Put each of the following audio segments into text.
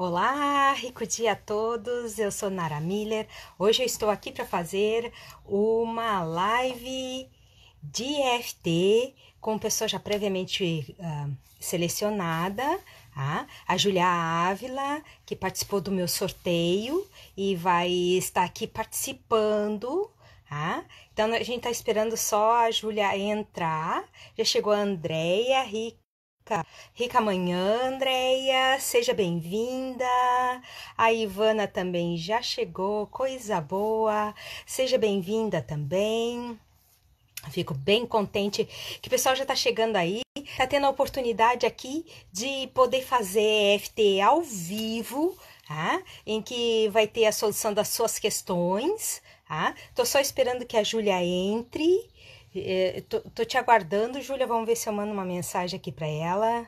Olá, rico dia a todos. Eu sou Nara Miller. Hoje eu estou aqui para fazer uma live de EFT com pessoa já previamente selecionada, tá? A Júlia Ávila, que participou do meu sorteio e vai estar aqui participando. Tá? Então a gente está esperando só a Júlia entrar. Já chegou a Andréia, Rica Manhã, Andréia, seja bem-vinda. A Ivana também já chegou, coisa boa. Seja bem-vinda também. Fico bem contente que o pessoal já está chegando aí. Está tendo a oportunidade aqui de poder fazer EFT ao vivo, tá? Em que vai ter a solução das suas questões. Tá? Tô só esperando que a Júlia entre. Tô te aguardando, Júlia. Vamos ver se eu mando uma mensagem aqui para ela.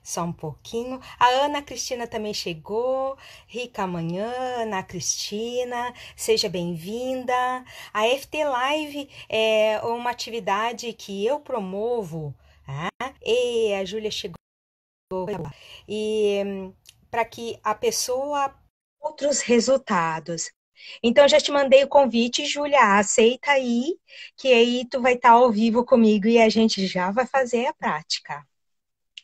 Só um pouquinho. A Ana Cristina também chegou. Rica amanhã, Ana Cristina, seja bem-vinda. A FT Live é uma atividade que eu promovo. Tá? E a Júlia chegou. E para que a pessoa outros resultados. Então, já te mandei o convite, Júlia, aceita aí, que aí tu vai estar ao vivo comigo e a gente já vai fazer a prática.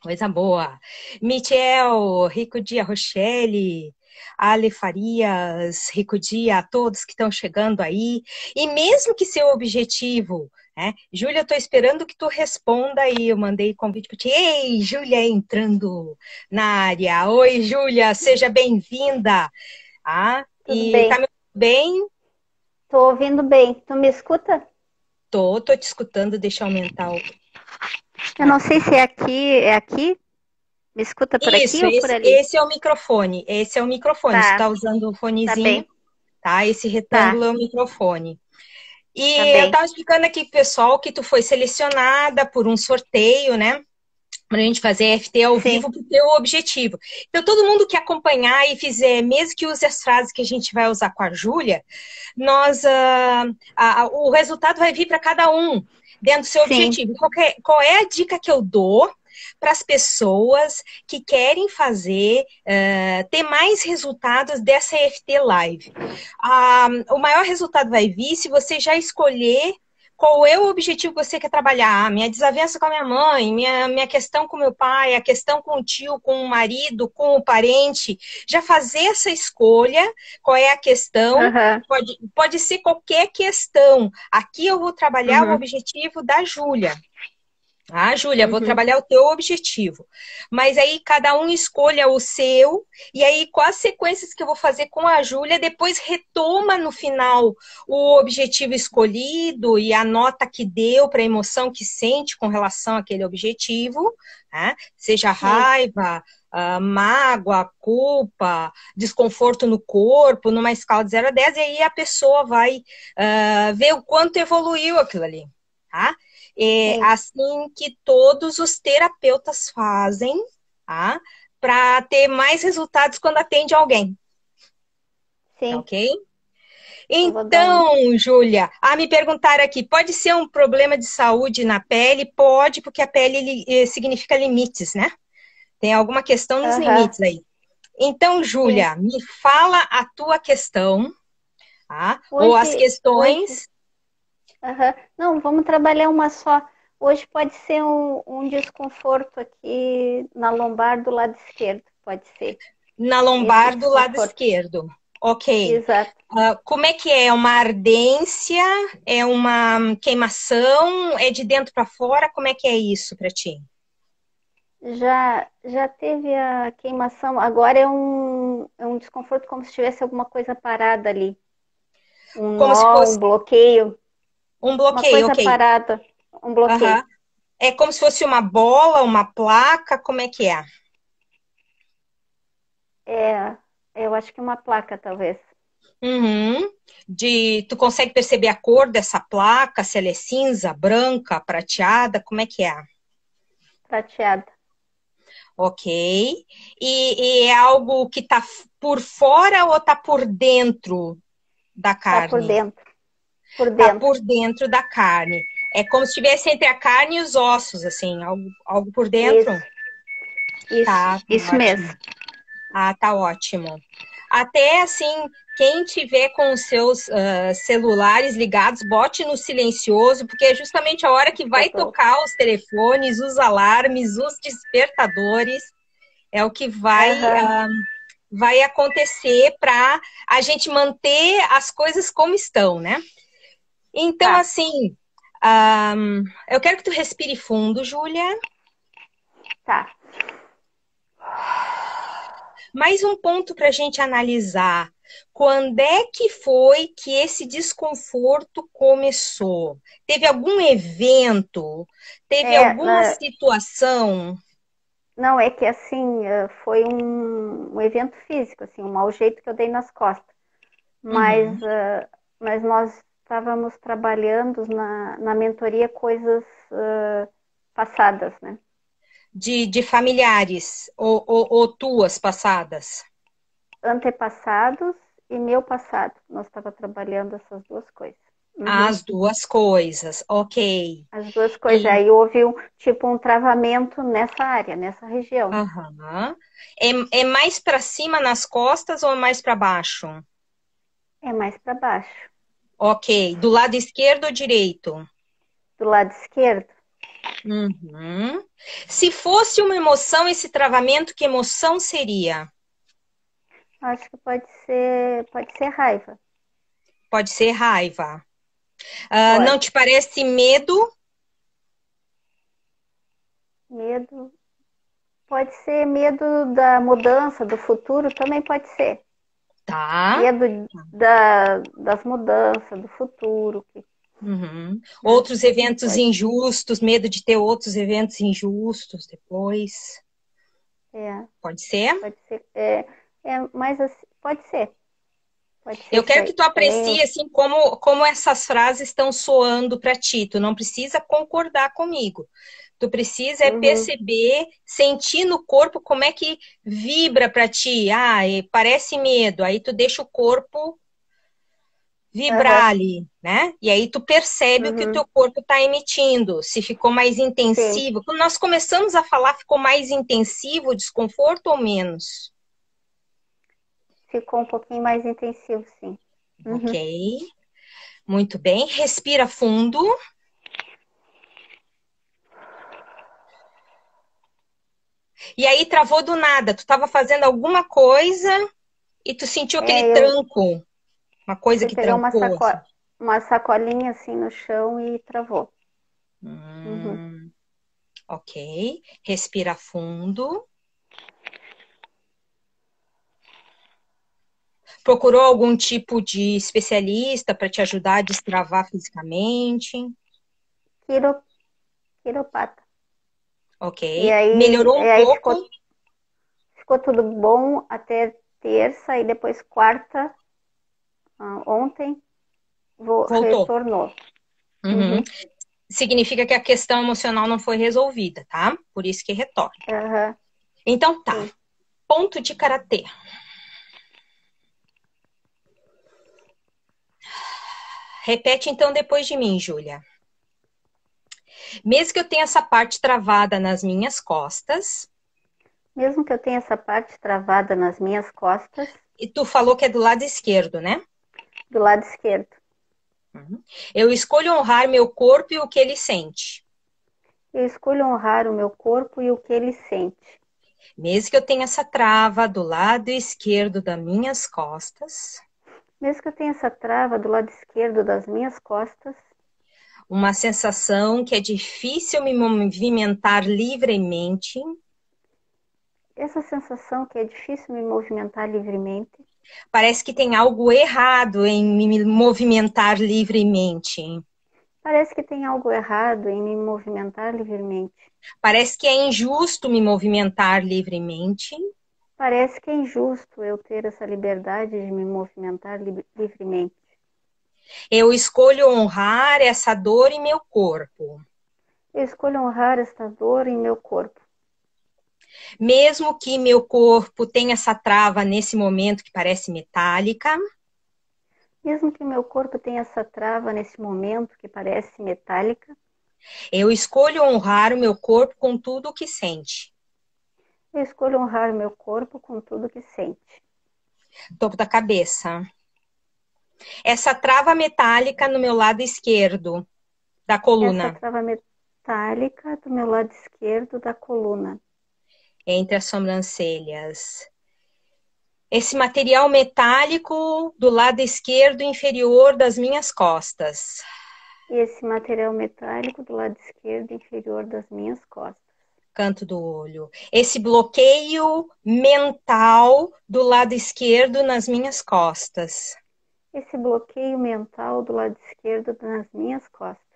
Coisa boa. Michel, rico dia, Rochelle, Ale Farias, rico dia a todos que estão chegando aí. E mesmo que seu objetivo, né? Júlia, eu estou esperando que tu responda aí. Eu mandei convite para ti. Ei, Júlia entrando na área. Oi, Júlia, seja bem-vinda. Ah, Tudo e tá bem? me ouvindo bem? Tô ouvindo bem. Tu me escuta? Tô te escutando, deixa eu aumentar o... Eu não sei se é aqui, é aqui? Me escuta por aqui Isso, ou por ali? esse é o microfone. Esse é o microfone. Se tu Tá, tá usando o tá fonezinho, bem. tá? Esse retângulo Tá, é o microfone. tá E eu bem. tava explicando aqui pro pessoal que tu foi selecionada por um sorteio, né? Pra gente fazer FT ao Sim, vivo pro teu objetivo. Então, todo mundo que acompanhar e fizer, mesmo que use as frases que a gente vai usar com a Júlia, o resultado vai vir para cada um dentro do seu sim, objetivo. Qual é a dica que eu dou para as pessoas que querem fazer, ter mais resultados dessa EFT Live? O maior resultado vai vir se você já escolher qual é o objetivo que você quer trabalhar. Minha desavença com a minha mãe, minha questão com meu pai, a questão com o tio, com o marido, com o parente. Já fazer essa escolha, qual é a questão, aham, pode ser qualquer questão. Aqui eu vou trabalhar o uhum, objetivo da Júlia. Ah, Júlia, vou uhum, trabalhar o teu objetivo. Mas aí cada um escolha o seu, e aí com as sequências que eu vou fazer com a Júlia, depois retoma no final o objetivo escolhido e a nota que deu para a emoção que sente com relação àquele objetivo, né? Seja sim, raiva, mágoa, culpa, desconforto no corpo, numa escala de 0 a 10, e aí a pessoa vai ver o quanto evoluiu aquilo ali, tá? É sim, assim que todos os terapeutas fazem, tá? Para ter mais resultados quando atende alguém, tá sim. ok? Eu vou dar um. Então, Júlia, me perguntaram aqui, pode ser um problema de saúde na pele? Pode, porque a pele significa limites, né? Tem alguma questão nos Aham, limites aí. Então, sim. Júlia, me fala a tua questão, tá? Ou as Hoje, questões. aham. Não, vamos trabalhar uma só. Hoje pode ser um desconforto aqui na lombar do lado esquerdo, pode ser. Na Esse lombar do lado desconforto. esquerdo. Ok. Exato. Como é que é? É uma ardência? É uma queimação? É de dentro para fora? Como é que é isso para ti? Já teve a queimação, agora é um desconforto como se tivesse alguma coisa parada ali. Um Como se nó, fosse um bloqueio, um uma bloqueio, coisa ok. parada, um bloqueio. Aham. É como se fosse uma bola, uma placa? Como é que é? É, eu acho que uma placa, talvez, Uhum. Tu consegue perceber a cor dessa placa? Se ela é cinza, branca, prateada? Como é que é? prateada. Ok. E é algo que tá por fora ou tá por dentro da Tá por carne? dentro, por Tá dentro. por dentro da carne. É como se estivesse entre a carne e os ossos, assim, algo por dentro. Isso, Tá Isso ótimo. mesmo. Ah, tá ótimo. Até assim, quem tiver com os seus celulares ligados, bote no silencioso, porque é justamente a hora que vai Botou. tocar os telefones, os alarmes, os despertadores, é o que Aham, vai acontecer para a gente manter as coisas como estão, né? Então, tá, assim, eu quero que tu respire fundo, Júlia. tá. Mais um ponto para a gente analisar. Quando é que foi que esse desconforto começou? Teve algum evento? Teve É, alguma situação? não, é que assim, foi um evento físico, assim, um mau jeito que eu dei nas costas. Uhum. Mas nós estávamos trabalhando na mentoria coisas passadas, né? De familiares ou tuas passadas? Antepassados e meu passado. Nós estava trabalhando essas duas coisas. Uhum. As duas coisas, ok. As duas coisas. E, Aí houve tipo um travamento nessa área, nessa região. aham. É mais para cima nas costas ou é mais para baixo? É mais para baixo. Ok. Do lado esquerdo ou direito? Do lado esquerdo, Uhum. Se fosse uma emoção, esse travamento, que emoção seria? acho que pode ser raiva. Pode ser raiva. Não Pode. te parece medo? Medo. Pode ser medo da mudança, do futuro, também pode ser. Tá. Medo das mudanças, do futuro, Uhum. né? Outros eventos Pode, injustos, medo de ter outros eventos injustos depois. é, Pode ser? pode ser. Mas assim, pode ser Eu isso quero que aí. tu Também, aprecie assim como essas frases estão soando para ti. Tu não precisa concordar comigo. Tu precisa é uhum, perceber, sentir no corpo como é que vibra para ti. Ah, parece medo. Aí tu deixa o corpo vibrar aham, ali, né? E aí tu percebe o que o teu uhum, corpo está emitindo, se ficou mais sim. intensivo. Quando nós começamos a falar, ficou mais intensivo o desconforto ou menos? Ficou um pouquinho mais intensivo, sim. Ok, Uhum. muito bem. Respira fundo. E aí travou do nada. Tu estava fazendo alguma coisa e tu sentiu aquele Eu tranco, uma coisa fui que pegar trancou, assim. uma sacolinha assim no chão e travou. Uhum. Hum, ok. Respira fundo. Procurou algum tipo de especialista para te ajudar a destravar fisicamente? Quiro, quiropata. Ok. E Melhorou um aí pouco? ficou tudo bom até terça e depois quarta, ontem, Voltou. retornou. Uhum. Uhum. Significa que a questão emocional não foi resolvida, tá? Por isso que retorna. Aham, Então tá. sim. Ponto de karatê. Repete então depois de mim, Júlia. Mesmo que eu tenha essa parte travada nas minhas costas, Mesmo que eu tenha essa parte travada nas minhas costas, e tu falou que é do lado esquerdo, né? do lado esquerdo, Uhum. Eu escolho honrar meu corpo e o que ele sente. eu escolho honrar o meu corpo e o que ele sente. Mesmo que eu tenha essa trava do lado esquerdo das minhas costas, Mesmo que eu tenha essa trava do lado esquerdo das minhas costas, uma sensação que é difícil me movimentar livremente, essa sensação que é difícil me movimentar livremente, parece que tem algo errado em me movimentar livremente. parece que tem algo errado em me movimentar livremente. Parece que é injusto me movimentar livremente. Parece que é injusto eu ter essa liberdade de me movimentar livremente. Eu escolho honrar essa dor em meu corpo. Eu escolho honrar esta dor em meu corpo. Mesmo que meu corpo tenha essa trava nesse momento que parece metálica, Mesmo que meu corpo tenha essa trava nesse momento que parece metálica, eu escolho honrar o meu corpo com tudo o que sente. Eu escolho honrar meu corpo com tudo que sente. Topo da cabeça. Essa trava metálica no meu lado esquerdo da Essa coluna, trava metálica do meu lado esquerdo da coluna. entre as sobrancelhas. Esse material metálico do lado esquerdo inferior das minhas costas. E esse material metálico do lado esquerdo inferior das minhas costas. Canto do olho. Esse bloqueio mental do lado esquerdo nas minhas costas. Esse bloqueio mental do lado esquerdo nas minhas costas.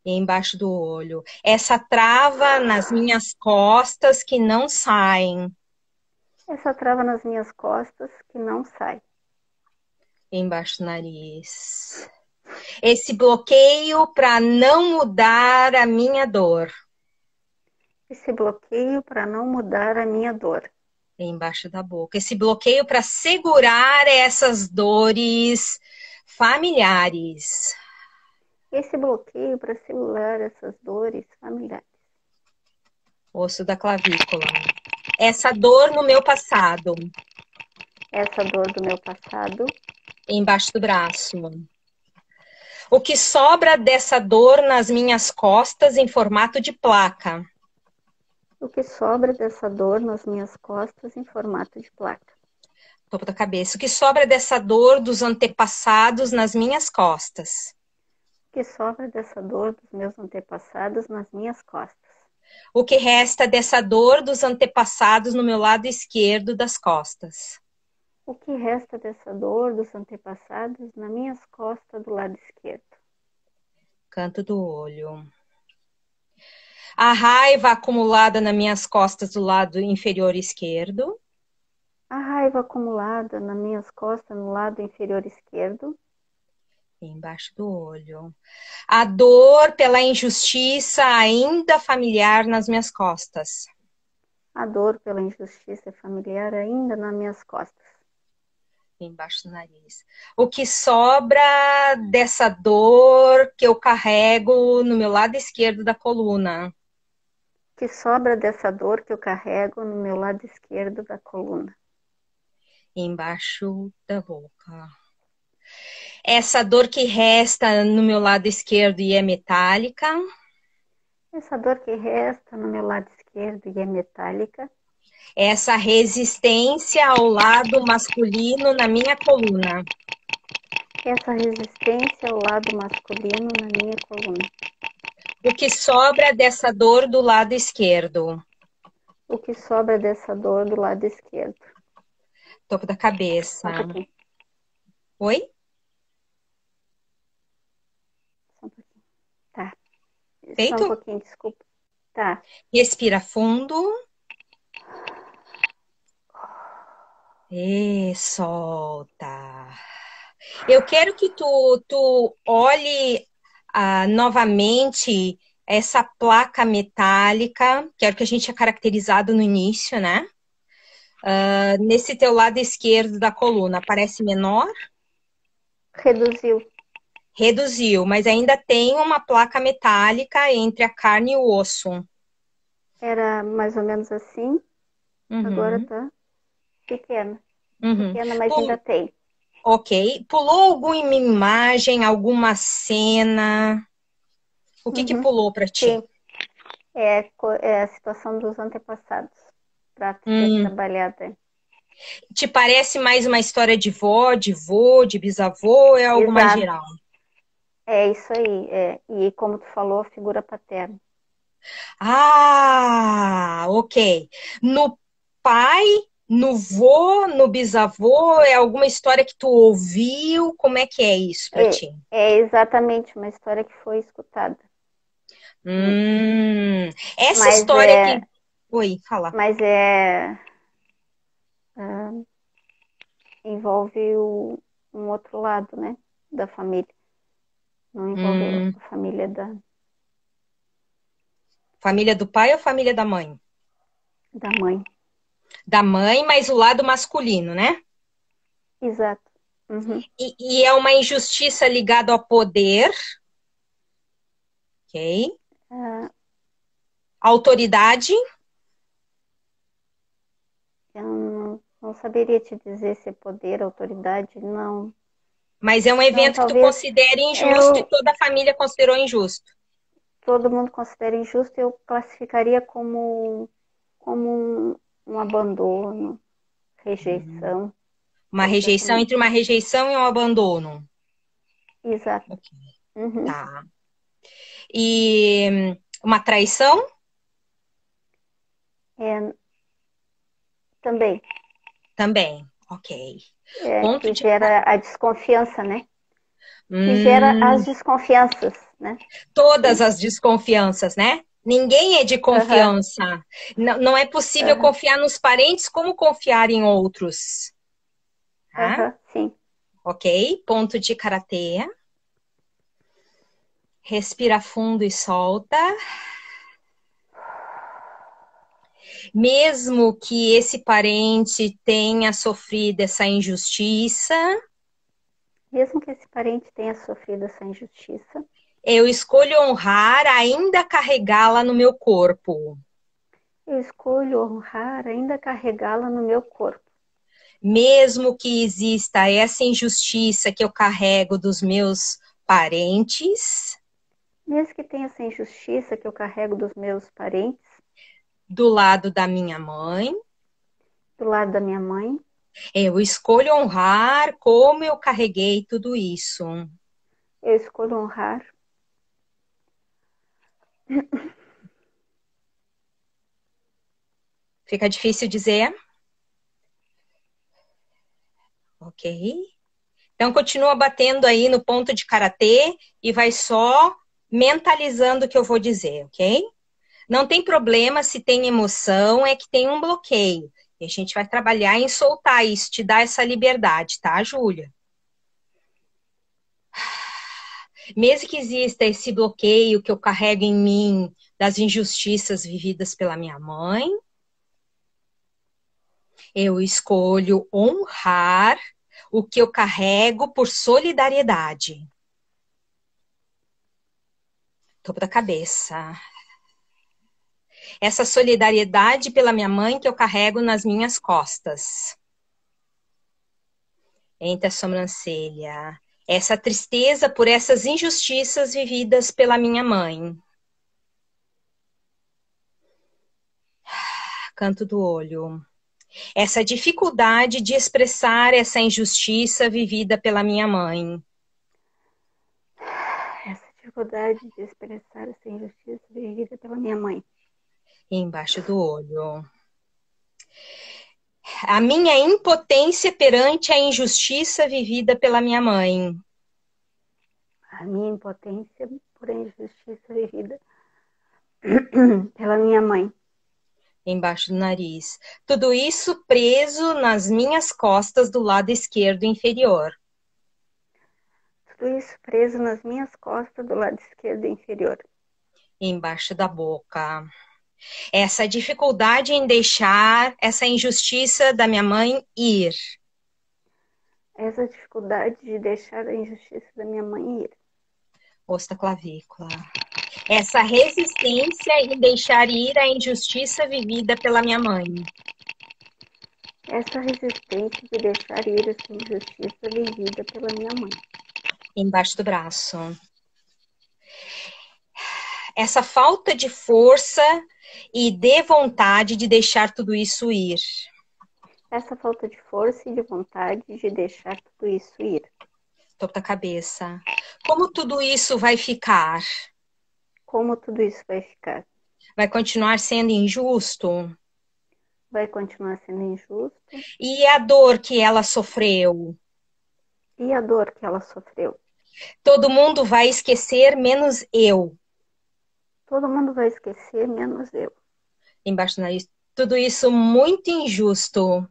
E embaixo do olho. Essa trava nas minhas costas que não saem. Essa trava nas minhas costas que não sai. Embaixo do nariz. Esse bloqueio para não mudar a minha dor. Esse bloqueio para não mudar a minha dor. Embaixo da boca. Esse bloqueio para segurar essas dores familiares. Esse bloqueio para segurar essas dores familiares. Osso da clavícula. Essa dor no meu passado. Essa dor do meu passado. Embaixo do braço. O que sobra dessa dor nas minhas costas em formato de placa. O que sobra dessa dor nas minhas costas em formato de placa. Topo da cabeça. O que sobra dessa dor dos antepassados nas minhas costas. O que sobra dessa dor dos meus antepassados nas minhas costas. O que resta dessa dor dos antepassados no meu lado esquerdo das costas. O que resta dessa dor dos antepassados nas minhas costas do lado esquerdo. Canto do olho. A raiva acumulada nas minhas costas do lado inferior esquerdo. A raiva acumulada nas minhas costas no lado inferior esquerdo. Embaixo do olho. A dor pela injustiça ainda familiar nas minhas costas. A dor pela injustiça familiar ainda nas minhas costas. Embaixo do nariz. O que sobra dessa dor que eu carrego no meu lado esquerdo da coluna. O que sobra dessa dor que eu carrego no meu lado esquerdo da coluna. Embaixo da boca. Essa dor que resta no meu lado esquerdo e é metálica. Essa dor que resta no meu lado esquerdo e é metálica. Essa resistência ao lado masculino na minha coluna. Essa resistência ao lado masculino na minha coluna. O que sobra dessa dor do lado esquerdo. O que sobra dessa dor do lado esquerdo. Topo da cabeça. Só um pouquinho. Oi? Só um pouquinho. Tá. Feito? Só um pouquinho, desculpa. Tá. Respira fundo. E solta. Eu quero que tu olhe novamente essa placa metálica, que era o que a gente tinha caracterizado no início, né? Nesse teu lado esquerdo da coluna, parece menor? Reduziu. Reduziu, mas ainda tem uma placa metálica entre a carne e o osso. Era mais ou menos assim. Uhum. Agora tá pequena. Uhum. Pequena, mas ainda tem. Ok. Pulou alguma imagem, alguma cena? O que pulou para ti? Sim. É a situação dos antepassados. Para ser trabalhada. Te parece mais uma história de vó, de vô, de bisavô, ou é algo mais Exato. geral? É isso aí. E como tu falou, a figura paterna. Ah, ok. No pai, no vô, no bisavô, é alguma história que tu ouviu? Como é que é isso para ti? É exatamente uma história que foi escutada. Essa Mas história que... Oi, fala. Mas envolve um outro lado, né? Da família. Não envolve a família Família do pai ou família da mãe? da mãe. Da mãe, mas o lado masculino, né? Exato. Uhum. E é uma injustiça ligada ao poder. Ok. Autoridade. Não saberia te dizer se é poder, autoridade, não. Mas é um Não, evento que tu talvez considere injusto e eu, toda a família considerou injusto. todo mundo considera injusto, eu classificaria como um abandono, rejeição, Uma coisa rejeição ruim. entre uma rejeição e um abandono. Exato. Ok, Uhum. tá. E uma traição? É, também, Também. Ok. Ponto que de. gera a desconfiança, né? Que gera Hum, as desconfianças, né? todas Sim. as desconfianças, né? Ninguém é de Aham, confiança. Não, não é possível aham, confiar nos parentes como confiar em outros. Tá? aham, sim. Ok? Ponto de karatê. Respira fundo e solta. Mesmo que esse parente tenha sofrido essa injustiça, Mesmo que esse parente tenha sofrido essa injustiça, eu escolho honrar, ainda carregá-la no meu corpo. eu escolho honrar, ainda carregá-la no meu corpo. Mesmo que exista essa injustiça que eu carrego dos meus parentes, Mesmo que tenha essa injustiça que eu carrego dos meus parentes, do lado da minha mãe, do lado da minha mãe, eu escolho honrar como eu carreguei tudo isso. eu escolho honrar. Fica difícil dizer? Ok. Então, continua batendo aí no ponto de karatê e vai só mentalizando o que eu vou dizer, ok? Não tem problema se tem emoção, é que tem um bloqueio. E a gente vai trabalhar em soltar isso, te dar essa liberdade, tá, Júlia? Mesmo que exista esse bloqueio que eu carrego em mim das injustiças vividas pela minha mãe, eu escolho honrar o que eu carrego por solidariedade. Topo da cabeça. Essa solidariedade pela minha mãe que eu carrego nas minhas costas. Entre a sobrancelha. Essa tristeza por essas injustiças vividas pela minha mãe. Canto do olho. Essa dificuldade de expressar essa injustiça vivida pela minha mãe. Essa dificuldade de expressar essa injustiça vivida pela minha mãe. Embaixo do olho. A minha impotência perante a injustiça vivida pela minha mãe. A minha impotência por injustiça vivida pela minha mãe. Embaixo do nariz. Tudo isso preso nas minhas costas do lado esquerdo inferior. Tudo isso preso nas minhas costas do lado esquerdo inferior. Embaixo da boca. Essa dificuldade em deixar essa injustiça da minha mãe ir. Essa dificuldade de deixar a injustiça da minha mãe ir. Osso da clavícula. Essa resistência em deixar ir a injustiça vivida pela minha mãe. Essa resistência de deixar ir essa injustiça vivida pela minha mãe. Embaixo do braço. Essa falta de força e de vontade de deixar tudo isso ir. Essa falta de força e de vontade de deixar tudo isso ir. Topo da cabeça. Como tudo isso vai ficar? Como tudo isso vai ficar? Vai continuar sendo injusto? Vai continuar sendo injusto? E a dor que ela sofreu? E a dor que ela sofreu? Todo mundo vai esquecer, menos eu. Todo mundo vai esquecer, menos eu. Embaixo do nariz. Tudo isso muito injusto.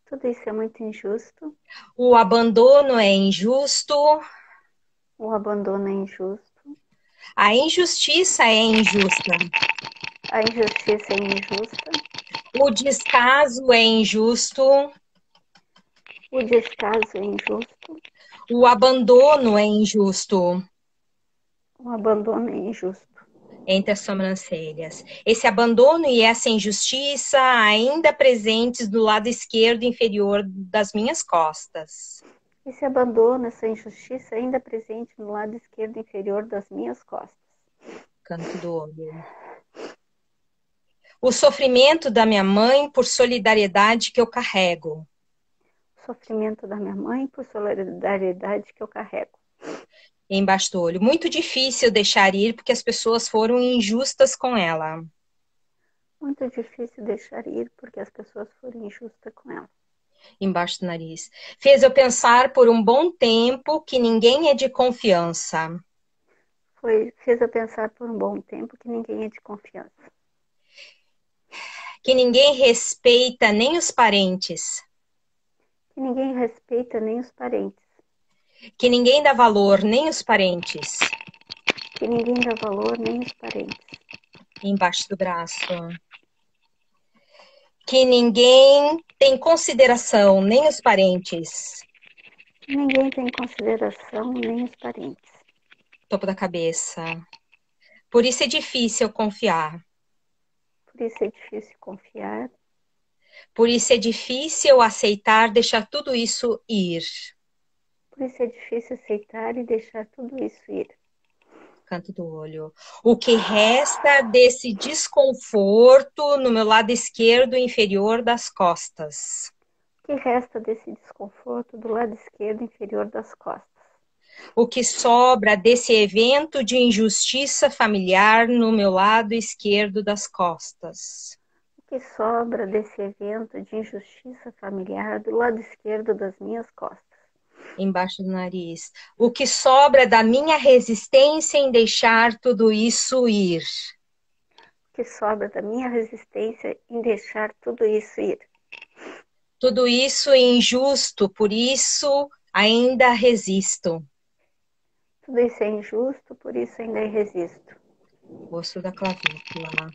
Tudo isso é muito injusto. O abandono é injusto. O abandono é injusto. A injustiça é injusta. A injustiça é injusta. O descaso é injusto. O descaso é injusto. O abandono é injusto. O abandono é injusto. entre as sobrancelhas. Esse abandono e essa injustiça ainda presentes do lado esquerdo inferior das minhas costas. Esse abandono, essa injustiça ainda presente no lado esquerdo inferior das minhas costas. Canto do olho. O sofrimento da minha mãe por solidariedade que eu carrego. O sofrimento da minha mãe por solidariedade que eu carrego. Embaixo do olho. Muito difícil deixar ir porque as pessoas foram injustas com ela. Muito difícil deixar ir porque as pessoas foram injustas com ela. Embaixo do nariz. Fez eu pensar por um bom tempo que ninguém é de confiança. Fez eu pensar por um bom tempo que ninguém é de confiança. Que ninguém respeita nem os parentes. Que ninguém respeita nem os parentes. Que ninguém dá valor nem os parentes. Que ninguém dá valor nem os parentes. Embaixo do braço. Que ninguém tem consideração nem os parentes. Que ninguém tem consideração nem os parentes. Topo da cabeça. Por isso é difícil confiar. Por isso é difícil confiar. Por isso é difícil aceitar deixar tudo isso ir. Por isso é difícil aceitar e deixar tudo isso ir. Canto do olho. O que resta desse desconforto no meu lado esquerdo inferior das costas. O que resta desse desconforto do lado esquerdo inferior das costas. O que sobra desse evento de injustiça familiar no meu lado esquerdo das costas. O que sobra desse evento de injustiça familiar do lado esquerdo das minhas costas. Embaixo do nariz. O que sobra da minha resistência em deixar tudo isso ir. O que sobra da minha resistência em deixar tudo isso ir. Tudo isso é injusto, por isso ainda resisto. Tudo isso é injusto, por isso ainda resisto. Osso da clavícula.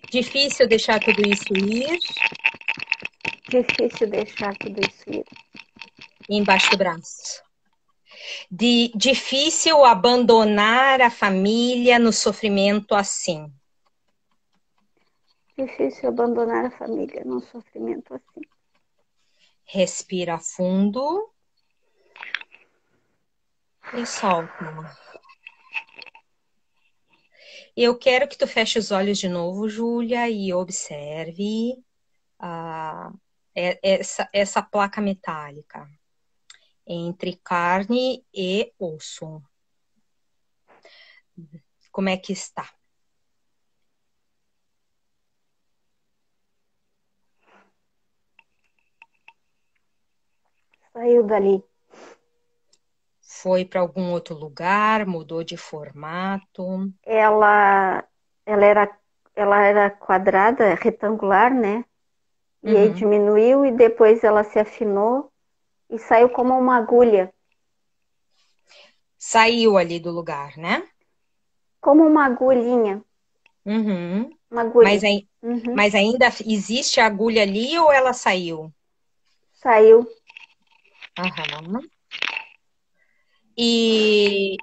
Difícil deixar tudo isso ir. Difícil deixar tudo isso ir. Embaixo do braço. Difícil abandonar a família no sofrimento assim. Difícil abandonar a família num sofrimento assim. Respira fundo. E solta. Eu quero que tu feche os olhos de novo, Júlia, e observe essa placa metálica entre carne e osso. Como é que está? Saiu dali. Foi para algum outro lugar? Mudou de formato? Ela era quadrada, retangular, né? E aí diminuiu e depois ela se afinou e saiu como uma agulha. Saiu ali do lugar, né? Como uma agulhinha. Uhum. Uma agulha. Mas ainda existe a agulha ali ou ela saiu? Saiu. Aham. E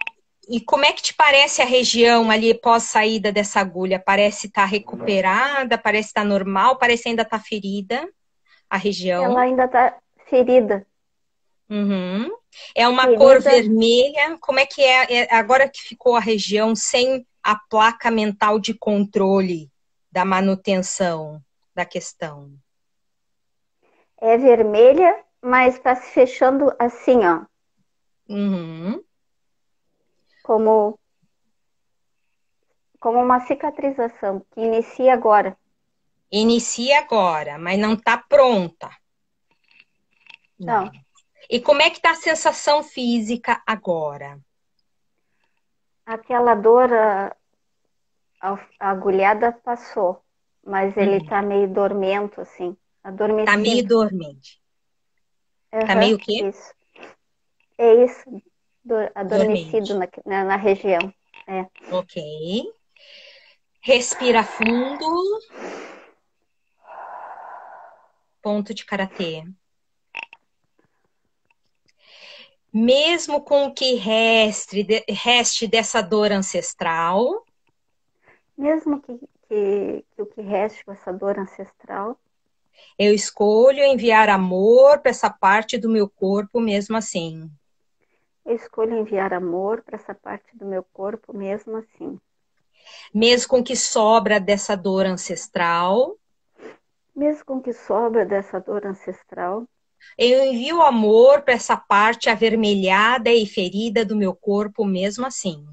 como é que te parece a região ali pós saída dessa agulha? Parece estar recuperada? Parece estar normal? Parece ainda estar ferida a região? Ela ainda está ferida. Uhum. É uma Ferida. cor vermelha. Como é que é agora que ficou a região sem a placa mental de controle da manutenção da questão? É vermelha, mas está se fechando assim, ó. Uhum. Como uma cicatrização que inicia agora. Inicia agora, mas não está pronta. Não. E como é que está a sensação física agora? Aquela dor a agulhada passou, mas ele está meio dormento, assim, adormecido. Tá meio dormente. Tá meio o quê? Isso. É isso, adormecido na região. É. Ok. Respira fundo. Ponto de karatê. Mesmo com o que reste dessa dor ancestral. Mesmo que o que reste com essa dor ancestral, eu escolho enviar amor para essa parte do meu corpo mesmo assim. eu escolho enviar amor para essa parte do meu corpo mesmo assim. Mesmo com que sobra dessa dor ancestral, Mesmo com que sobra dessa dor ancestral, eu envio amor para essa parte avermelhada e ferida do meu corpo mesmo assim.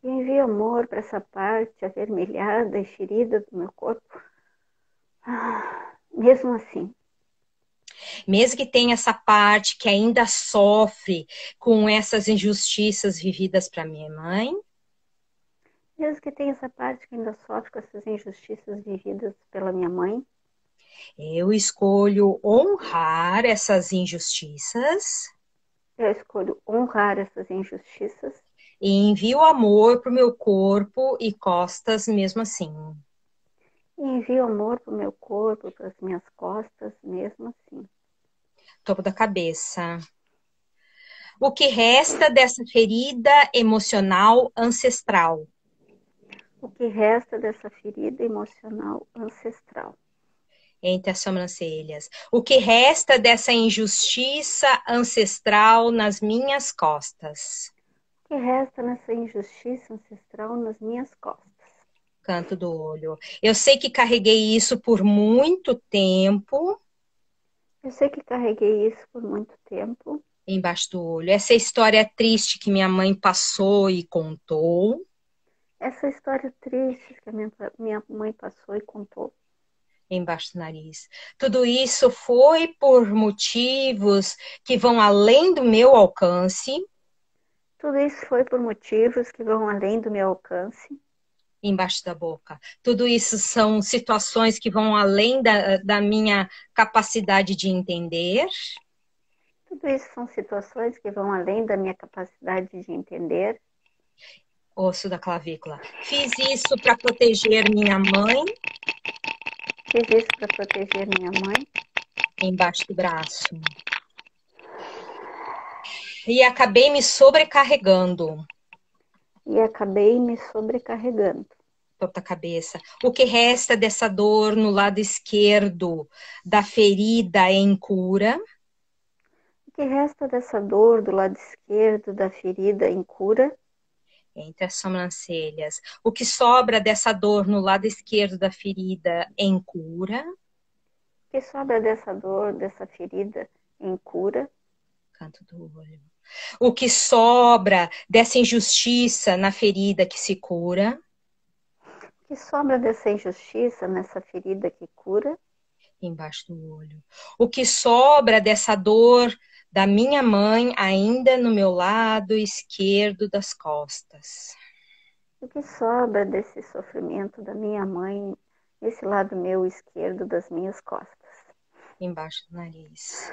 eu envio amor para essa parte avermelhada e ferida do meu corpo, mesmo assim. Mesmo que tenha essa parte que ainda sofre com essas injustiças vividas para minha mãe, Mesmo que tenha essa parte que ainda sofre com essas injustiças vividas pela minha mãe, eu escolho honrar essas injustiças eu escolho honrar essas injustiças e envio amor para o meu corpo e costas mesmo assim. e envio amor para o meu corpo, para as minhas costas, mesmo assim. Topo da cabeça. O que resta dessa ferida emocional ancestral? O que resta dessa ferida emocional ancestral? Entre as sobrancelhas. O que resta dessa injustiça ancestral nas minhas costas? O que resta nessa injustiça ancestral nas minhas costas? Canto do olho. Eu sei que carreguei isso por muito tempo Eu sei que carreguei isso por muito tempo. embaixo do olho. Essa história triste que minha mãe passou e contou Essa história triste que a minha mãe passou e contou. embaixo do nariz. Tudo isso foi por motivos que vão além do meu alcance Tudo isso foi por motivos que vão além do meu alcance. embaixo da boca. Tudo isso são situações que vão além da minha capacidade de entender. Tudo isso são situações que vão além da minha capacidade de entender. Osso da clavícula. Fiz isso para proteger minha mãe Fiz isso para proteger minha mãe embaixo do braço. E acabei me sobrecarregando. e acabei me sobrecarregando. Toda a cabeça. O que resta dessa dor no lado esquerdo da ferida em cura? O que resta dessa dor do lado esquerdo da ferida em cura? Entre as sobrancelhas. O que sobra dessa dor no lado esquerdo da ferida em cura? O que sobra dessa dor, dessa ferida em cura? Canto do olho. O que sobra dessa injustiça na ferida que se cura? O que sobra dessa injustiça nessa ferida que cura? Embaixo do olho. O que sobra dessa dor da minha mãe ainda no meu lado esquerdo das costas? O que sobra desse sofrimento da minha mãe nesse lado meu esquerdo das minhas costas? Embaixo do nariz.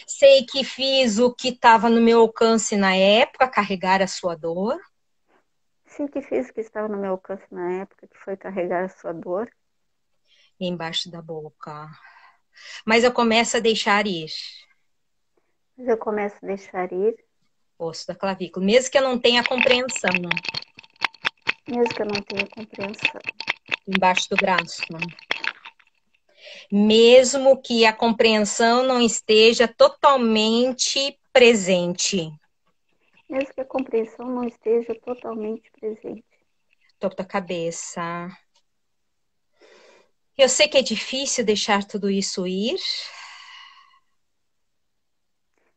Sei que fiz o que estava no meu alcance na época, carregar a sua dor. Sei que fiz o que estava no meu alcance na época, que foi carregar a sua dor. Embaixo da boca. Mas eu começo a deixar ir. Mas eu começo a deixar ir, Osso da clavícula. Mesmo que eu não tenha compreensão. mesmo que eu não tenha compreensão. Embaixo do braço. Mesmo que a compreensão não esteja totalmente presente. Mesmo que a compreensão não esteja totalmente presente. Topo da cabeça. Eu sei que é difícil deixar tudo isso ir.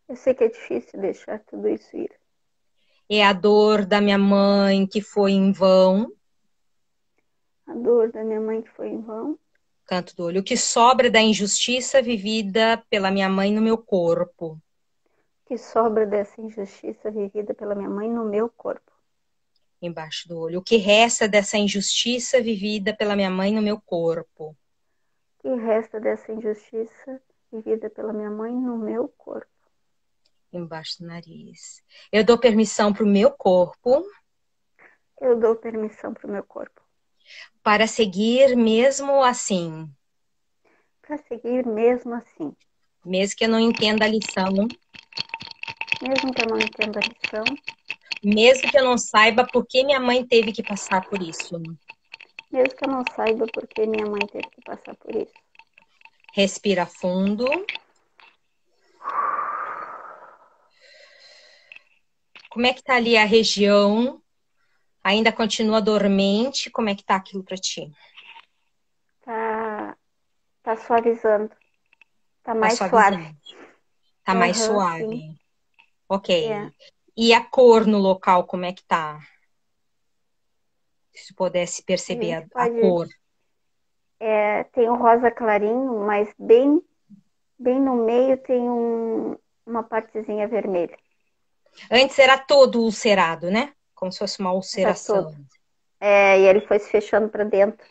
Eu sei que é difícil deixar tudo isso ir. É a dor da minha mãe que foi em vão. A dor da minha mãe que foi em vão. Canto do olho. O que sobra da injustiça vivida pela minha mãe no meu corpo. Que sobra dessa injustiça vivida pela minha mãe no meu corpo. Embaixo do olho. O que resta dessa injustiça vivida pela minha mãe no meu corpo. Que resta dessa injustiça vivida pela minha mãe no meu corpo. Embaixo do nariz. Eu dou permissão para o meu corpo Eu dou permissão para o meu corpo. para seguir mesmo assim. Para seguir mesmo assim. Mesmo que eu não entenda a lição. Mesmo que eu não entenda a lição. Mesmo que eu não saiba por que minha mãe teve que passar por isso. Mesmo que eu não saiba porque minha mãe teve que passar por isso. Respira fundo. Como é que tá ali a região? Ainda continua dormente? Como é que tá aquilo para ti? Tá suavizando. Tá Tá mais suave. suavizando? Tá mais Aham, sim. suave. É. Ok. E a cor no local, como é que tá? Se pudesse A perceber gente a pode. cor. Tem o rosa clarinho, mas bem no meio tem uma partezinha vermelha. Antes era todo ulcerado, né? Como se fosse uma Era todo. ulceração. E ele foi se fechando para dentro.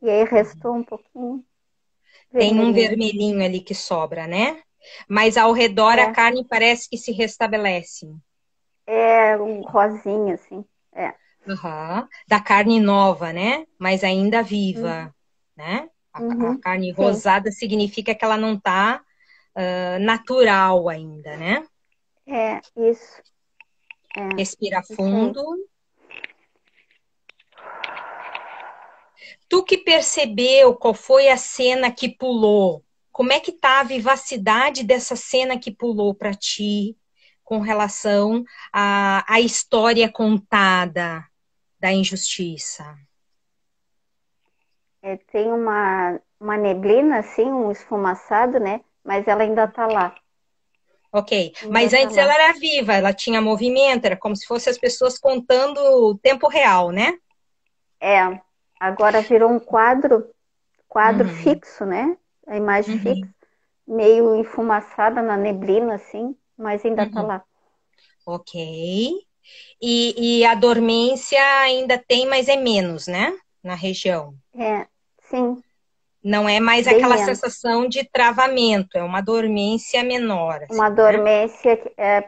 E aí restou um pouquinho Tem um vermelhinho. vermelhinho ali que sobra, né? Mas ao redor a É, carne parece que se restabelece. é um rosinha, assim. É. Uhum. Da carne nova, né? Mas ainda Uhum. viva, né? A Uhum. carne Sim. rosada significa que ela não tá natural ainda, né? Isso. É, Respira isso aí. fundo. Tu que percebeu qual foi a cena que pulou? Como é que tá a vivacidade dessa cena que pulou para ti com relação à história contada da injustiça? Tem uma neblina, assim, um esfumaçado, né? Mas ela ainda tá lá. Ok, Ainda mas tá antes ela lá. era viva, ela tinha movimento, era como se fossem as pessoas contando o tempo real, né? É, agora virou um quadro Uhum, fixo, né? A imagem fixa, uhum, meio enfumaçada na neblina, assim, mas ainda tá uhum. lá. Ok. E a dormência ainda tem, mas é menos, né? Na região. Sim, Não é mais bem aquela menos. sensação de travamento, é uma dormência menor, Uma assim, né? dormência,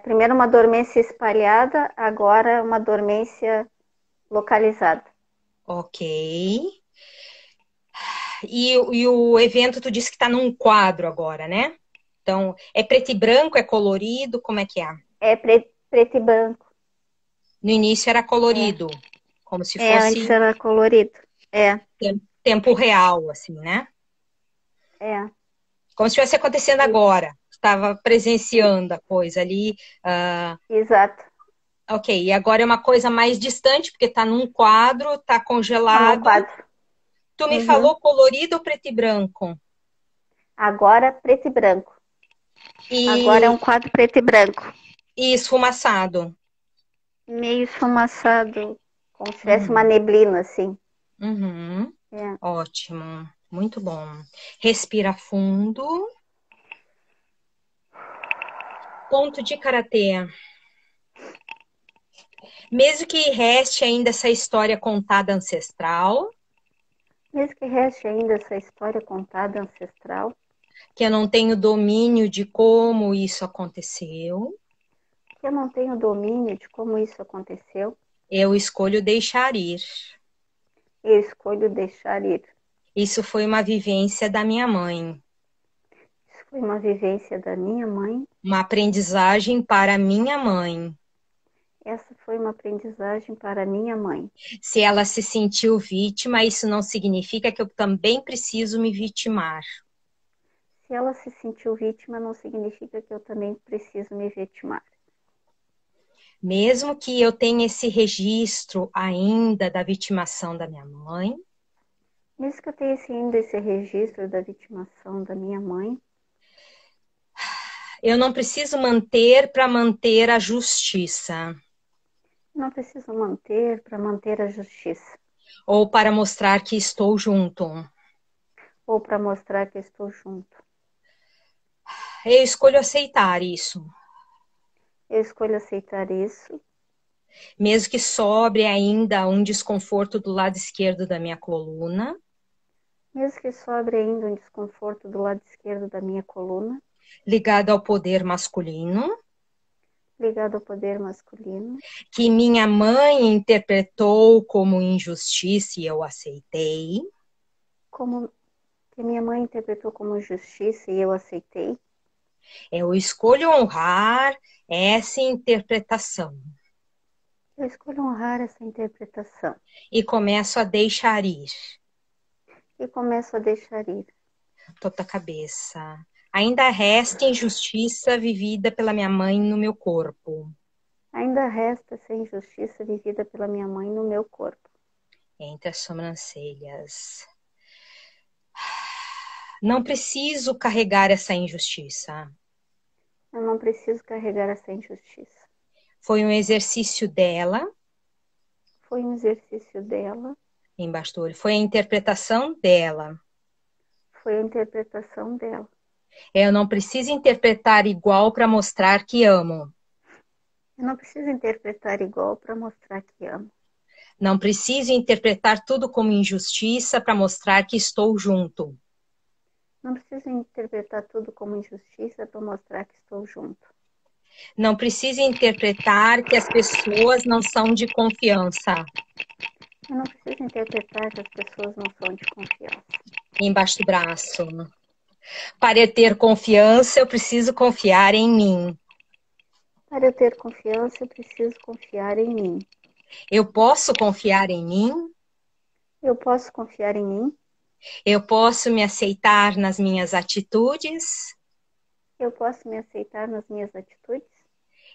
primeiro uma dormência espalhada, agora uma dormência localizada. Ok. E o evento, tu disse que está num quadro agora, né? Então, é preto e branco, é colorido, como é que é? Preto e branco. No início era É. colorido, como se Antes fosse era colorido. É, tempo real, assim, né? é. Como se estivesse acontecendo Isso. agora. Estava presenciando a coisa ali. Exato. Ok, e agora é uma coisa mais distante, porque está num quadro, está Tá num congelado. quadro. Tu me Uhum. falou colorido ou preto e branco? Agora preto e branco. Agora é E, um quadro preto e branco. e esfumaçado. Meio esfumaçado, como se tivesse uma Uhum, neblina, assim. uhum. É. Ótimo, muito bom. Respira fundo. Ponto de karatê. Mesmo que reste ainda essa história contada ancestral, Mesmo que reste ainda essa história contada ancestral, que eu não tenho domínio de como isso aconteceu, que eu não tenho domínio de como isso aconteceu, eu escolho deixar ir. eu escolho deixar ir. Isso foi uma vivência da minha mãe, Isso foi uma vivência da minha mãe, uma aprendizagem para minha mãe. essa foi uma aprendizagem para minha mãe. Se ela se sentiu vítima, isso não significa que eu também preciso me vitimar. Se ela se sentiu vítima, não significa que eu também preciso me vitimar. Mesmo que eu tenha esse registro ainda da vitimação da minha mãe, Mesmo que eu tenha ainda esse registro da vitimação da minha mãe, eu não preciso manter para manter a justiça não preciso manter para manter a justiça, ou para mostrar que estou junto. ou para mostrar que estou junto. Eu escolho aceitar isso, Eu escolho aceitar isso, mesmo que sobre ainda um desconforto do lado esquerdo da minha coluna, mesmo que sobre ainda um desconforto do lado esquerdo da minha coluna, ligado ao poder masculino, ligado ao poder masculino, que minha mãe interpretou como injustiça e eu aceitei. como que minha mãe interpretou como justiça e eu aceitei. Eu escolho honrar essa interpretação. Eu escolho honrar essa interpretação E começo a deixar ir. e começo a deixar ir. Toda a cabeça. Ainda resta injustiça vivida pela minha mãe no meu corpo. Ainda resta essa injustiça vivida pela minha mãe no meu corpo. Entre as sobrancelhas. Não preciso carregar essa injustiça. Eu não preciso carregar essa injustiça. Foi um exercício dela, Foi um exercício dela, embaixo do olho. Foi a interpretação dela. foi a interpretação dela. Eu não preciso interpretar igual para mostrar que amo. Eu não preciso interpretar igual para mostrar que amo. Não preciso interpretar tudo como injustiça para mostrar que estou junto. Não preciso interpretar tudo como injustiça para mostrar que estou junto. Não preciso interpretar que as pessoas não são de confiança. Eu não preciso interpretar que as pessoas não são de confiança. Embaixo do braço. Para eu ter confiança, eu preciso confiar em mim. Para eu ter confiança, eu preciso confiar em mim. Eu posso confiar em mim? Eu posso confiar em mim? Eu posso me aceitar nas minhas atitudes? Eu posso me aceitar nas minhas atitudes?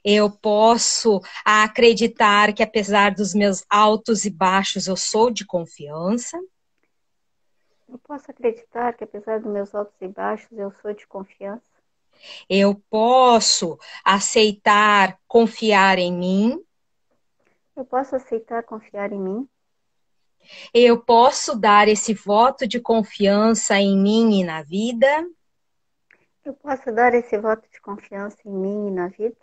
Eu posso acreditar que apesar dos meus altos e baixos, eu sou de confiança? Eu posso acreditar que apesar dos meus altos e baixos, eu sou de confiança? Eu posso aceitar confiar em mim? Eu posso aceitar confiar em mim? Eu posso dar esse voto de confiança em mim e na vida? Eu posso dar esse voto de confiança em mim e na vida?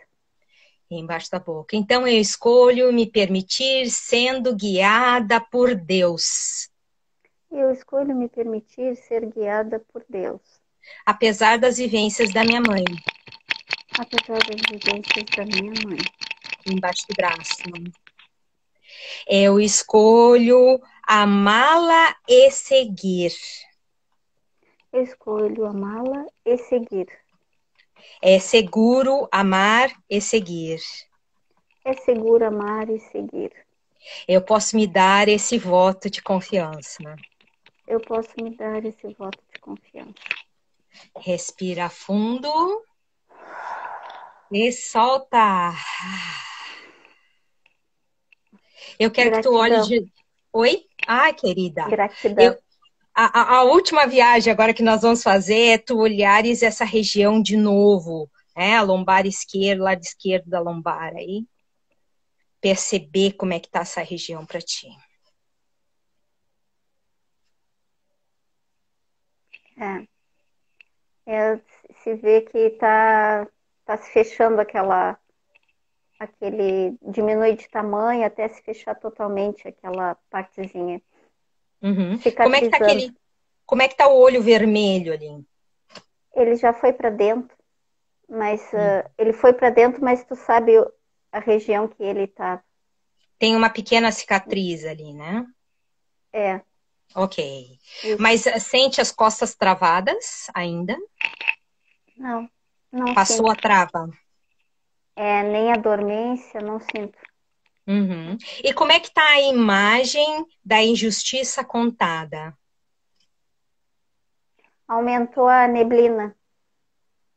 Embaixo da boca. Então eu escolho me permitir sendo guiada por Deus, Eu escolho me permitir ser guiada por Deus, apesar das vivências da minha mãe. apesar das vivências da minha mãe. Embaixo do braço. Eu escolho amá-la e seguir. Eu escolho amá-la e seguir. É seguro amar e seguir. É seguro amar e seguir. Eu posso me dar esse voto de confiança. Eu posso me dar esse voto de confiança. Respira fundo e solta. Eu quero que tu olhe Gratidão. de... Oi? Ai, querida. Gratidão. A última viagem agora que nós vamos fazer é tu olhares essa região de novo, né? A lombar esquerda, lado esquerdo da lombar aí. Perceber como é que tá essa região para ti. Se vê que tá se fechando aquele diminui de tamanho até se fechar totalmente aquela partezinha, Uhum. cicatrizando. Como é que tá o olho vermelho ali? Ele já foi para dentro, mas ele foi para dentro, mas tu sabe a região que ele tá. Tem uma pequena cicatriz ali, né? É. Ok. Isso. Mas sente as costas travadas ainda? Não, não Passou sinto. a trava? Nem a dormência, não sinto. Uhum. E como é que tá a imagem da injustiça contada? Aumentou a neblina.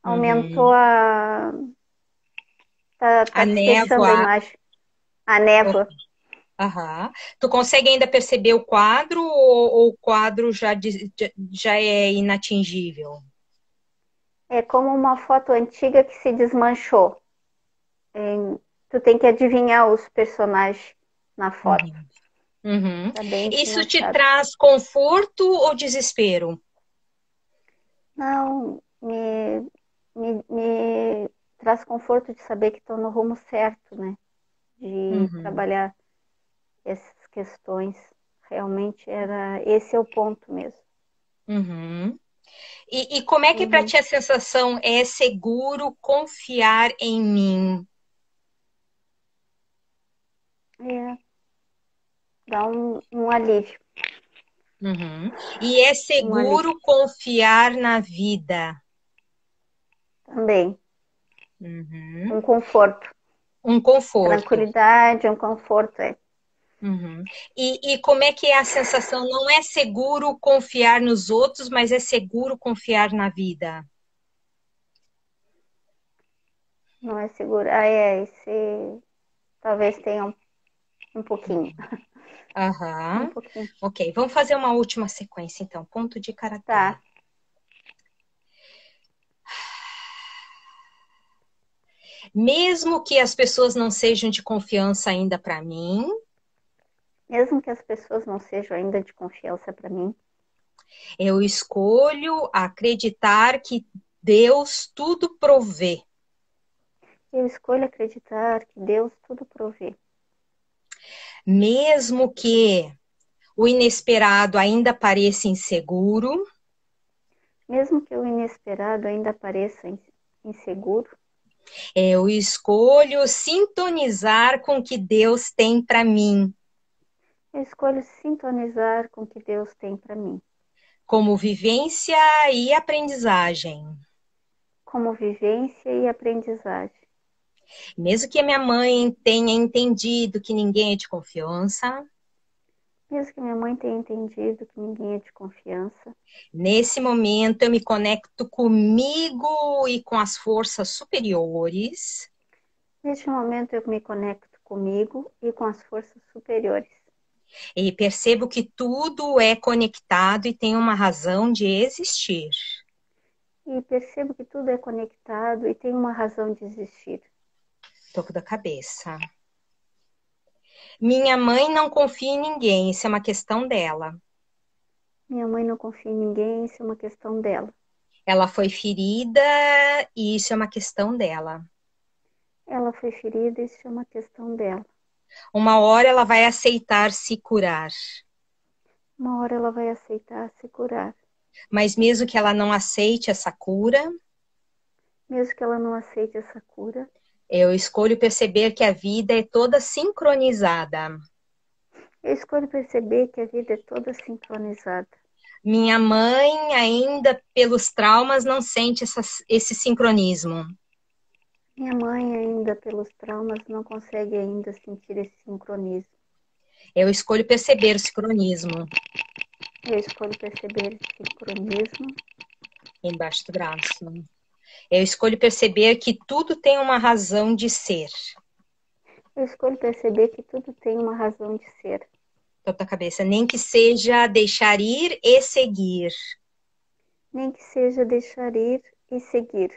Aumentou Uhum. tá A se fechando a névoa. imagem. A névoa. Aham. Tu consegue ainda perceber o quadro ou o quadro já é inatingível? É como uma foto antiga que se desmanchou. Tu tem que adivinhar os personagens na foto. Uhum. Uhum. Tá bem Isso te desmanchado. traz conforto ou desespero? Não, me traz conforto de saber que estou no rumo certo, né? De Uhum. trabalhar essas questões. Realmente esse é o ponto mesmo. Uhum. E como é que para Uhum. ti a sensação é seguro confiar em mim? É, dá um alívio. Uhum. E é Um alívio seguro confiar na vida? também. Uhum. Um conforto. Um conforto. tranquilidade, um conforto. Uhum. E como é que é a sensação? Não é seguro confiar nos outros, mas é seguro confiar na vida. Não é seguro. Esse talvez tenha um pouquinho. Um Aham. pouquinho. Ok, vamos fazer uma última sequência, então. Ponto de karatê. Tá. Mesmo que as pessoas não sejam de confiança ainda para mim, Mesmo que as pessoas não sejam ainda de confiança para mim, eu escolho acreditar que Deus tudo provê. eu escolho acreditar que Deus tudo provê. Mesmo que o inesperado ainda pareça inseguro, Mesmo que o inesperado ainda pareça inseguro, eu escolho sintonizar com o que Deus tem para mim, eu escolho sintonizar com o que Deus tem para mim, como vivência e aprendizagem. como vivência e aprendizagem. Mesmo que a minha mãe tenha entendido que ninguém é de confiança, Mesmo que minha mãe tenha entendido que ninguém é de confiança, nesse momento eu me conecto comigo e com as forças superiores neste momento eu me conecto comigo e com as forças superiores. e percebo que tudo é conectado e tem uma razão de existir. E percebo que tudo é conectado e tem uma razão de existir. Toco da cabeça. Minha mãe não confia em ninguém, isso é uma questão dela. Minha mãe não confia em ninguém, isso é uma questão dela. Ela foi ferida e isso é uma questão dela. Ela foi ferida, isso é uma questão dela. Uma hora ela vai aceitar se curar, Uma hora ela vai aceitar se curar. mas mesmo que ela não aceite essa cura, Mesmo que ela não aceite essa cura, eu escolho perceber que a vida é toda sincronizada. eu escolho perceber que a vida é toda sincronizada. Minha mãe, ainda pelos traumas, não sente esse sincronismo. Minha mãe, ainda pelos traumas, não consegue ainda sentir esse sincronismo. Eu escolho perceber o sincronismo Eu escolho perceber esse sincronismo embaixo do braço. Eu escolho perceber que tudo tem uma razão de ser. Eu escolho perceber que tudo tem uma razão de ser. Toda a cabeça, nem que seja deixar ir e seguir. Nem que seja deixar ir e seguir.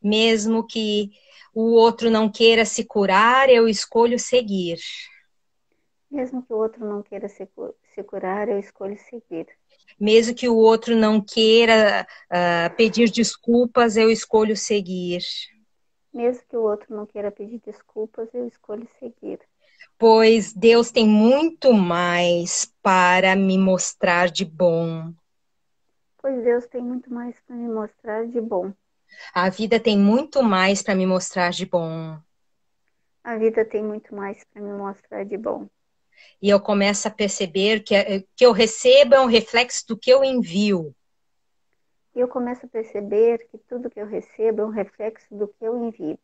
Mesmo que o outro não queira se curar, eu escolho seguir. Mesmo que o outro não queira se curar, eu escolho seguir. Mesmo que o outro não queira pedir desculpas, eu escolho seguir. Mesmo que o outro não queira pedir desculpas, eu escolho seguir. Pois Deus tem muito mais para me mostrar de bom. Pois Deus tem muito mais para me mostrar de bom. A vida tem muito mais para me mostrar de bom. A vida tem muito mais para me mostrar de bom. E eu começo a perceber que eu recebo é um reflexo do que eu envio. E eu começo a perceber que tudo que eu recebo é um reflexo do que eu envio.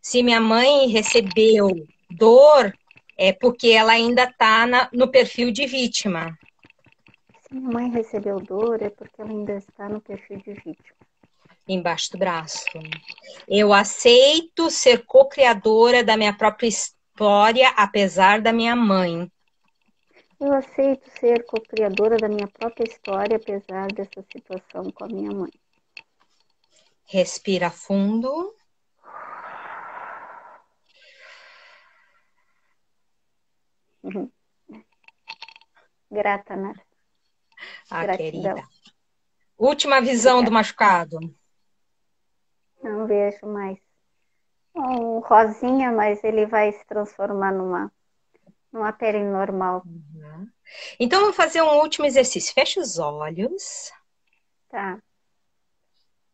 Se minha mãe recebeu dor, é porque ela ainda está no perfil de vítima. Se minha mãe recebeu dor, é porque ela ainda está no perfil de vítima. Embaixo do braço. Eu aceito ser co-criadora da minha própria história, apesar da minha mãe. Eu aceito ser co-criadora da minha própria história, apesar dessa situação com a minha mãe. Respira fundo. Grata, Nara. Ah, Gratidão. querida. Última visão do Obrigada. machucado. Não vejo mais. Um rosinha, mas ele vai se transformar numa pele normal. Uhum. Então, vamos fazer um último exercício. Fecha os olhos. Tá.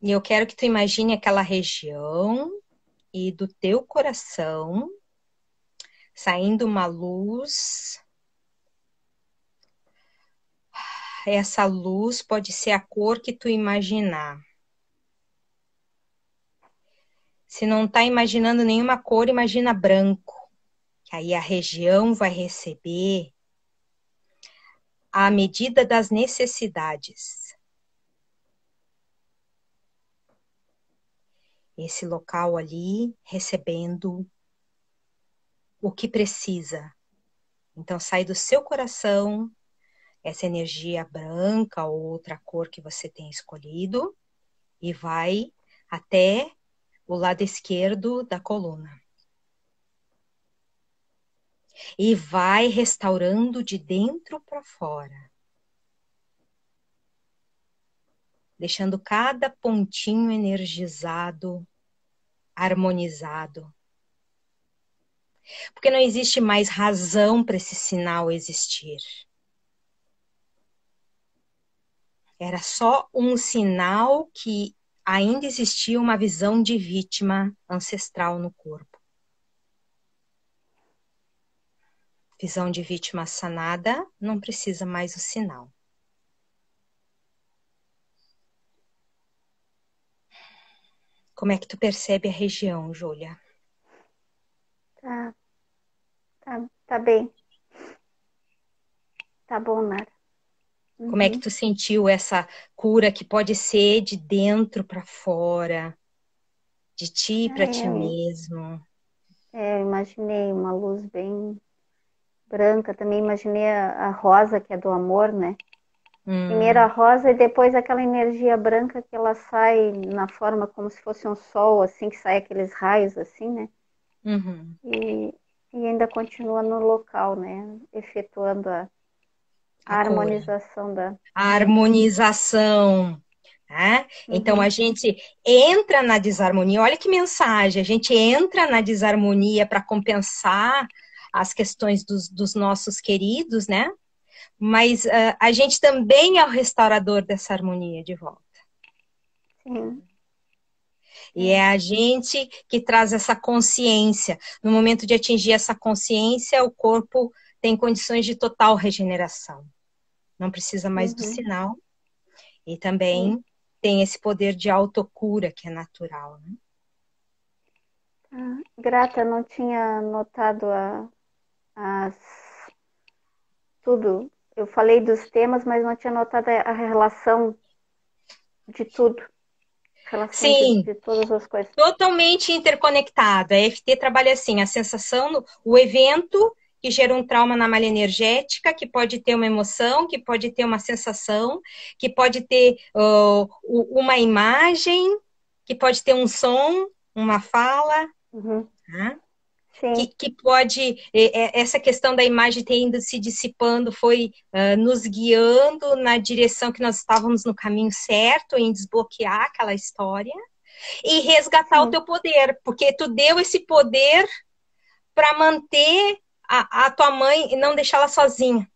E eu quero que tu imagine aquela região e do teu coração saindo uma luz. Essa luz pode ser a cor que tu imaginar. Se não está imaginando nenhuma cor, imagina branco. Que aí a região vai receber à medida das necessidades. Esse local ali recebendo o que precisa. Então sai do seu coração essa energia branca ou outra cor que você tem escolhido e vai até o lado esquerdo da coluna. E vai restaurando de dentro para fora. Deixando cada pontinho energizado, harmonizado. Porque não existe mais razão para esse sinal existir. Era só um sinal que ainda existia uma visão de vítima ancestral no corpo. Visão de vítima sanada, não precisa mais o sinal. Como é que tu percebe a região, Júlia? Tá bem. Tá bom, Nara. Como é que tu sentiu essa cura que pode ser de dentro para fora, de ti para ti mesmo? Eu imaginei uma luz bem branca, também imaginei a rosa, que é do amor, né? Primeiro a rosa e depois aquela energia branca que ela sai na forma como se fosse um sol, assim, que sai aqueles raios, assim, né? Uhum. E ainda continua no local, né? Efetuando a harmonização da... A harmonização. Né? Então a gente entra na desarmonia. Olha que mensagem. A gente entra na desarmonia para compensar as questões dos nossos queridos, né? Mas a gente também é o restaurador dessa harmonia de volta. Sim. E é a gente que traz essa consciência. No momento de atingir essa consciência, o corpo tem condições de total regeneração. Não precisa mais do sinal. E também tem esse poder de autocura que é natural, né? Grata, não tinha notado tudo. Eu falei dos temas, mas não tinha notado a relação de tudo. Sim, de todas as coisas. Totalmente interconectado. A EFT trabalha assim, a sensação, o evento que gera um trauma na malha energética, que pode ter uma emoção, que pode ter uma sensação, que pode ter uma imagem, que pode ter um som, uma fala, né? Que pode, essa questão da imagem ter ido se dissipando, foi nos guiando na direção que nós estávamos no caminho certo, em desbloquear aquela história e resgatar o teu poder, porque tu deu esse poder para manter a tua mãe e não deixá-la sozinha.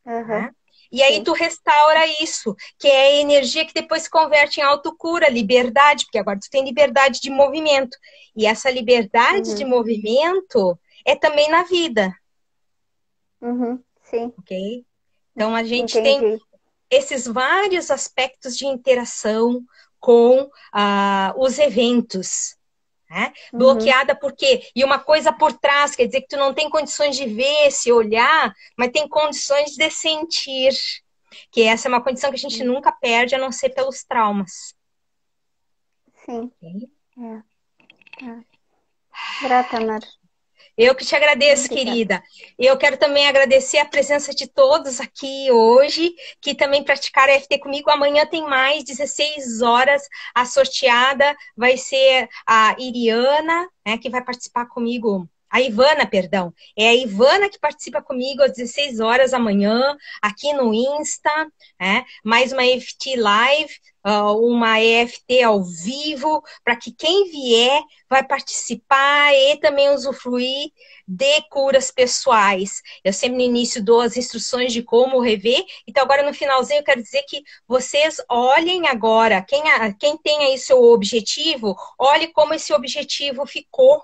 Né? E aí tu restaura isso, que é a energia que depois se converte em autocura, liberdade, porque agora tu tem liberdade de movimento. E essa liberdade de movimento é também na vida. Sim. Ok? Então a gente tem esses vários aspectos de interação com os eventos. Né? Bloqueada por quê? E uma coisa por trás, quer dizer que tu não tem condições de ver, se olhar, mas tem condições de sentir. Que essa é uma condição que a gente nunca perde, a não ser pelos traumas. Sim. Grata, Nara. Eu que te agradeço, querida. Eu quero também agradecer a presença de todos aqui hoje, que também praticaram EFT comigo. Amanhã tem mais, 16 horas. A sorteada vai ser a Iriana, né, que vai participar comigo. A Ivana, perdão. É a Ivana que participa comigo às 16 horas amanhã, aqui no Insta. Né? Mais uma EFT Live, uma EFT ao vivo, para que quem vier vai participar e também usufruir de curas pessoais. Eu sempre no início dou as instruções de como rever, então agora no finalzinho eu quero dizer que vocês olhem agora, quem tem aí seu objetivo, olhe como esse objetivo ficou,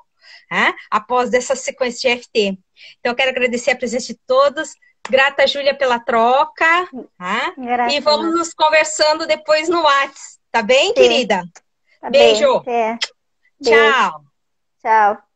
né? Após dessa sequência de EFT. Então eu quero agradecer a presença de todos, grata, Júlia, pela troca, né? E vamos nos conversando depois no WhatsApp, tá bem, querida? Tá bem, Beijo. até. Beijo. Tchau. Tchau.